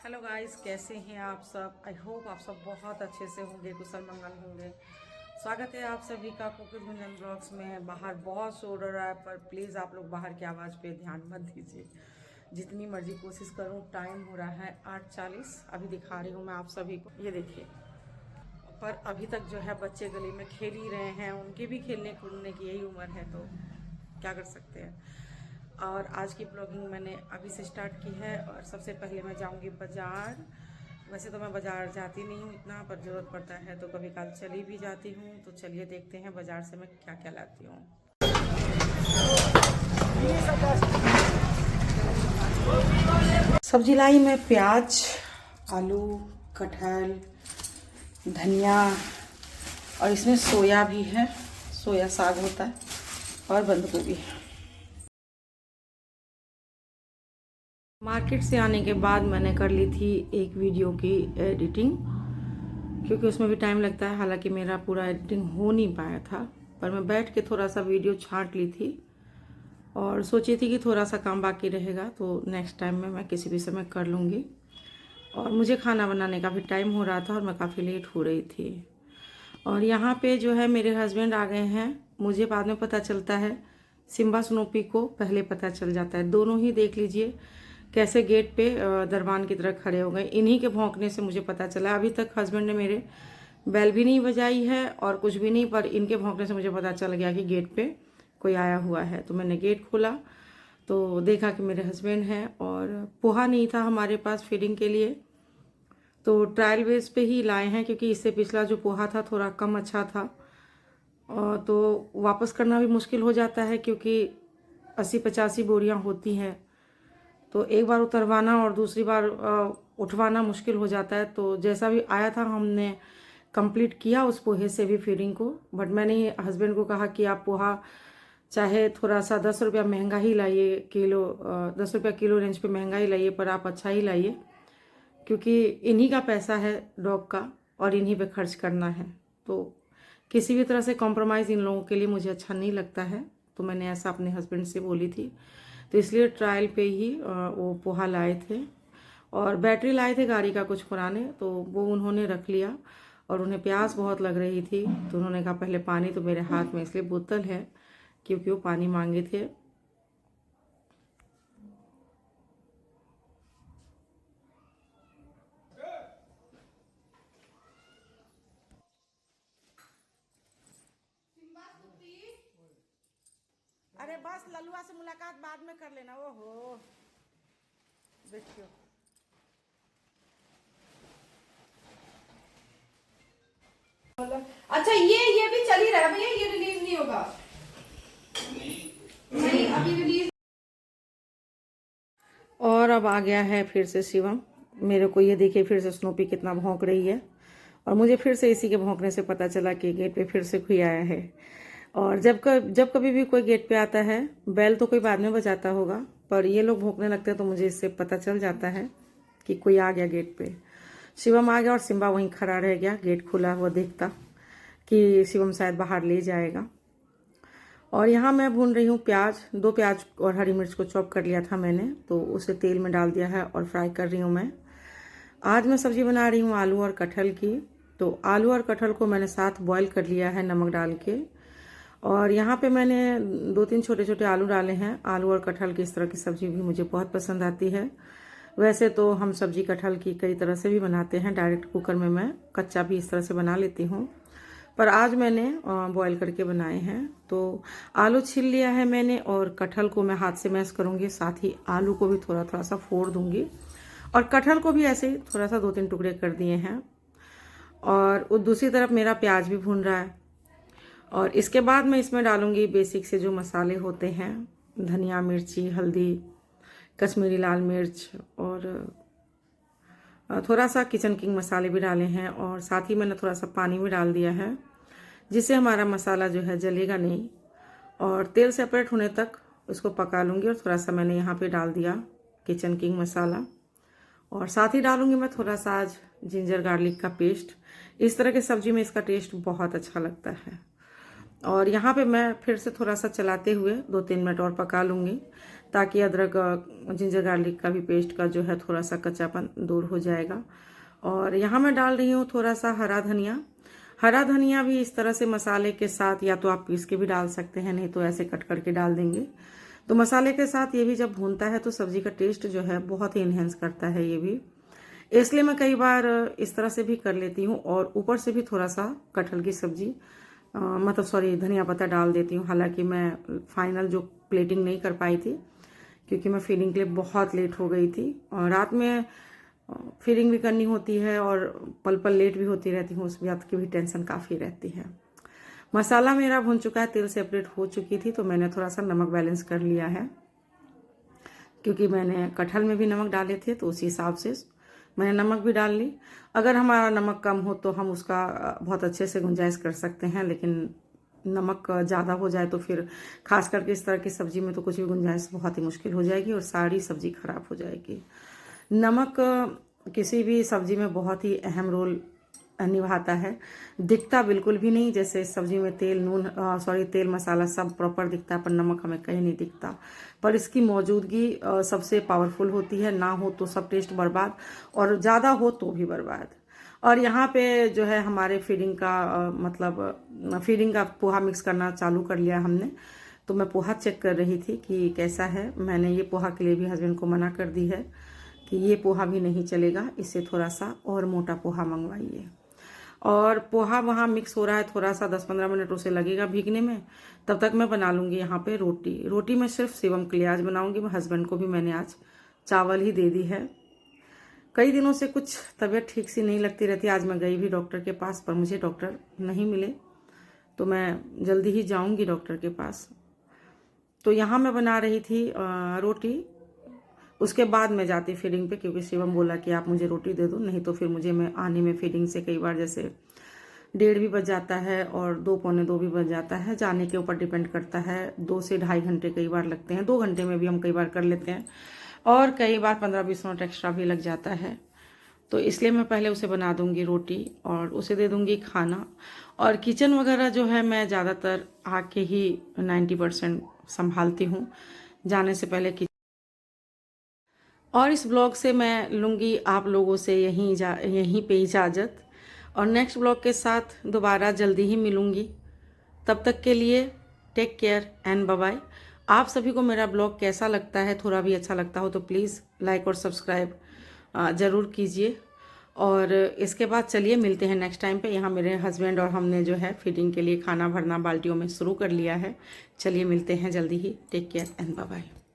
Hello guys, कैसे हैं आप सब। आई होप आप सब बहुत अच्छे से होंगे, कुशल मंगल होंगे। स्वागत है आप सभी का कुकिंग गुंजन ब्लॉग्स में। बाहर बहुत शोर हो रहा है, पर प्लीज़ आप लोग बाहर की आवाज़ पे ध्यान मत दीजिए। जितनी मर्जी कोशिश करूं। टाइम हो रहा है 8:40। अभी दिखा रही हूँ मैं आप सभी को, ये देखिए। पर अभी तक जो है बच्चे गली में खेल ही रहे हैं। उनकी भी खेलने कूदने की यही उम्र है, तो क्या कर सकते हैं। और आज की ब्लॉगिंग मैंने अभी से स्टार्ट की है। और सबसे पहले मैं जाऊंगी बाज़ार। वैसे तो मैं बाज़ार जाती नहीं हूँ इतना, पर ज़रूरत पड़ता है तो कभी काल चली भी जाती हूँ। तो चलिए देखते हैं बाज़ार से मैं क्या क्या लाती हूँ। सब्जी लाई मैं प्याज, आलू, कटहल, धनिया, और इसमें सोया भी है। सोया साग होता है, और बंद गोभी। मार्केट से आने के बाद मैंने कर ली थी एक वीडियो की एडिटिंग, क्योंकि उसमें भी टाइम लगता है। हालांकि मेरा पूरा एडिटिंग हो नहीं पाया था, पर मैं बैठ के थोड़ा सा वीडियो छांट ली थी। और सोची थी कि थोड़ा सा काम बाकी रहेगा तो नेक्स्ट टाइम में मैं किसी भी समय कर लूँगी। और मुझे खाना बनाने का भी टाइम हो रहा था और मैं काफ़ी लेट हो रही थी। और यहाँ पे जो है मेरे हस्बैंड आ गए हैं। मुझे बाद में पता चलता है, सिम्बा स्नोपी को पहले पता चल जाता है। दोनों ही देख लीजिए कैसे गेट पे दरबान की तरह खड़े हो गए। इन्हीं के भौंकने से मुझे पता चला। अभी तक हस्बैंड ने मेरे बेल भी नहीं बजाई है और कुछ भी नहीं, पर इनके भौंकने से मुझे पता चल गया कि गेट पे कोई आया हुआ है। तो मैंने गेट खोला तो देखा कि मेरे हस्बैंड हैं। और पोहा नहीं था हमारे पास फीडिंग के लिए, तो ट्रायल बेस पे ही लाए हैं, क्योंकि इससे पिछला जो पोहा था थोड़ा कम अच्छा था। और तो वापस करना भी मुश्किल हो जाता है, क्योंकि 80-85 बोरियां होती हैं। तो एक बार उतरवाना और दूसरी बार उठवाना मुश्किल हो जाता है। तो जैसा भी आया था हमने कंप्लीट किया उस पोहे से भी फीडिंग को। बट मैंने हस्बैंड को कहा कि आप पोहा चाहे थोड़ा सा 10 रुपया महंगा ही लाइए, किलो 10 रुपया किलो रेंज पे महंगा ही लाइए, पर आप अच्छा ही लाइए, क्योंकि इन्हीं का पैसा है डॉग का और इन्हीं पे खर्च करना है। तो किसी भी तरह से कॉम्प्रोमाइज़ इन लोगों के लिए मुझे अच्छा नहीं लगता है। तो मैंने ऐसा अपने हस्बैंड से बोली थी। तो इसलिए ट्रायल पे ही वो पोहा लाए थे। और बैटरी लाए थे गाड़ी का कुछ पुराने, तो वो उन्होंने रख लिया। और उन्हें प्यास बहुत लग रही थी, तो उन्होंने कहा पहले पानी। तो मेरे हाथ में इसलिए बोतल है क्योंकि वो पानी मांगे थे। अरे बस लल्लुआ से मुलाकात बाद में कर लेना। ओहो, देखियो। अच्छा, ये भी चल ही रहा है भैया, ये रिलीज नहीं होगा। नहीं, अभी रिलीज। और अब आ गया है फिर से शिवम। मेरे को ये देखिए फिर से स्नोपी कितना भौंक रही है। और मुझे फिर से इसी के भौंकने से पता चला कि गेट पे फिर से कोई आया है। और जब कभी भी कोई गेट पे आता है, बेल तो कोई बाद में बजाता होगा, पर ये लोग भौंकने लगते हैं तो मुझे इससे पता चल जाता है कि कोई आ गया गेट पे। शिवम आ गया और सिम्बा वहीं खड़ा रह गया, गेट खुला हुआ देखता कि शिवम शायद बाहर ले जाएगा। और यहाँ मैं भून रही हूँ प्याज। 2 प्याज और हरी मिर्च को चॉप कर लिया था मैंने, तो उसे तेल में डाल दिया है और फ्राई कर रही हूँ मैं। आज मैं सब्जी बना रही हूँ आलू और कटहल की। तो आलू और कटहल को मैंने साथ बॉईल कर लिया है नमक डाल के। और यहाँ पे मैंने 2-3 छोटे छोटे आलू डाले हैं। आलू और कटहल की इस तरह की सब्जी भी मुझे बहुत पसंद आती है। वैसे तो हम सब्जी कटहल की कई तरह से भी बनाते हैं, डायरेक्ट कुकर में मैं कच्चा भी इस तरह से बना लेती हूँ, पर आज मैंने बॉईल करके बनाए हैं। तो आलू छील लिया है मैंने और कटहल को मैं हाथ से मैश करूँगी, साथ ही आलू को भी थोड़ा थोड़ा सा फोड़ दूंगी। और कटहल को भी ऐसे ही थोड़ा सा 2-3 टुकड़े कर दिए हैं। और दूसरी तरफ मेरा प्याज भी भून रहा है। और इसके बाद मैं इसमें डालूंगी बेसिक से जो मसाले होते हैं, धनिया, मिर्ची, हल्दी, कश्मीरी लाल मिर्च, और थोड़ा सा किचन किंग मसाले भी डाले हैं। और साथ ही मैंने थोड़ा सा पानी भी डाल दिया है, जिससे हमारा मसाला जो है जलेगा नहीं। और तेल सेपरेट होने तक उसको पका लूँगी। और थोड़ा सा मैंने यहाँ पे डाल दिया किचन किंग मसाला। और साथ ही डालूंगी मैं थोड़ा सा आज जिंजर गार्लिक का पेस्ट। इस तरह के सब्जी में इसका टेस्ट बहुत अच्छा लगता है। और यहाँ पे मैं फिर से थोड़ा सा चलाते हुए 2-3 मिनट और पका लूँगी, ताकि अदरक जिंजर गार्लिक का भी पेस्ट का जो है थोड़ा सा कच्चापन दूर हो जाएगा। और यहाँ मैं डाल रही हूँ थोड़ा सा हरा धनिया। हरा धनिया भी इस तरह से मसाले के साथ या तो आप पीस के भी डाल सकते हैं, नहीं तो ऐसे कट करके डाल देंगे। तो मसाले के साथ ये भी जब भूनता है तो सब्जी का टेस्ट जो है बहुत ही इन्हेंस करता है ये भी, इसलिए मैं कई बार इस तरह से भी कर लेती हूँ। और ऊपर से भी थोड़ा सा कटहल की सब्जी मतलब सॉरी धनिया पत्ता डाल देती हूँ। हालांकि मैं फाइनल जो प्लेटिंग नहीं कर पाई थी क्योंकि मैं फीडिंग के लिए बहुत लेट हो गई थी, और रात में फीडिंग भी करनी होती है और पल पल लेट भी होती रहती हूँ, उस बात की भी टेंशन काफ़ी रहती है। मसाला मेरा भुन चुका है, तेल सेपरेट हो चुकी थी, तो मैंने थोड़ा सा नमक बैलेंस कर लिया है क्योंकि मैंने कटहल में भी नमक डाले थे, तो उसी हिसाब से मैंने नमक भी डाल ली। अगर हमारा नमक कम हो तो हम उसका बहुत अच्छे से गुंजाइश कर सकते हैं, लेकिन नमक ज़्यादा हो जाए तो फिर खास करके इस तरह की सब्जी में तो कुछ भी गुंजाइश बहुत ही मुश्किल हो जाएगी और सारी सब्जी खराब हो जाएगी। नमक किसी भी सब्जी में बहुत ही अहम रोल निभाता है। दिखता बिल्कुल भी नहीं, जैसे इस सब्जी में तेल मसाला सब प्रॉपर दिखता है, पर नमक हमें कहीं नहीं दिखता। पर इसकी मौजूदगी सबसे पावरफुल होती है, ना हो तो सब टेस्ट बर्बाद और ज़्यादा हो तो भी बर्बाद। और यहाँ पे जो है हमारे फीडिंग का पोहा मिक्स करना चालू कर लिया हमने। तो मैं पोहा चेक कर रही थी कि कैसा है। मैंने ये पोहा के लिए भी हस्बैंड को मना कर दी है कि ये पोहा भी नहीं चलेगा, इससे थोड़ा सा और मोटा पोहा मंगवाइए। और पोहा वहाँ मिक्स हो रहा है, थोड़ा सा 10-15 मिनट उसे लगेगा भीगने में। तब तक मैं बना लूँगी यहाँ पे रोटी मैं सिर्फ शिवम के लिए आज बनाऊँगी। मैं हस्बैंड को भी मैंने आज चावल ही दे दी है। कई दिनों से कुछ तबीयत ठीक सी नहीं लगती रहती। आज मैं गई भी डॉक्टर के पास, पर मुझे डॉक्टर नहीं मिले, तो मैं जल्दी ही जाऊँगी डॉक्टर के पास। तो यहाँ मैं बना रही थी रोटी, उसके बाद मैं जाती फीडिंग पे, क्योंकि शिवम बोला कि आप मुझे रोटी दे दो, नहीं तो फिर मैं आने में फीडिंग से कई बार जैसे 1:30 भी बज जाता है और 2 पौने 2 भी बज जाता है। जाने के ऊपर डिपेंड करता है, 2 से ढाई घंटे कई बार लगते हैं, 2 घंटे में भी हम कई बार कर लेते हैं, और कई बार 15-20 मिनट एक्स्ट्रा भी लग जाता है। तो इसलिए मैं पहले उसे बना दूंगी रोटी और उसे दे दूंगी खाना। और किचन वगैरह जो है मैं ज़्यादातर आके ही 90% संभालती हूँ, जाने से पहले किचन। और इस ब्लॉग से मैं लूँगी आप लोगों से यहीं पे इजाज़त, और नेक्स्ट ब्लॉग के साथ दोबारा जल्दी ही मिलूँगी। तब तक के लिए take care and bye bye. आप सभी को मेरा ब्लॉग कैसा लगता है, थोड़ा भी अच्छा लगता हो तो प्लीज़ लाइक और सब्सक्राइब ज़रूर कीजिए। और इसके बाद चलिए मिलते हैं नेक्स्ट टाइम पे। यहाँ मेरे हस्बैंड और हमने जो है फीडिंग के लिए खाना भरना बाल्टियों में शुरू कर लिया है। चलिए मिलते हैं जल्दी ही। Take care and bye bye.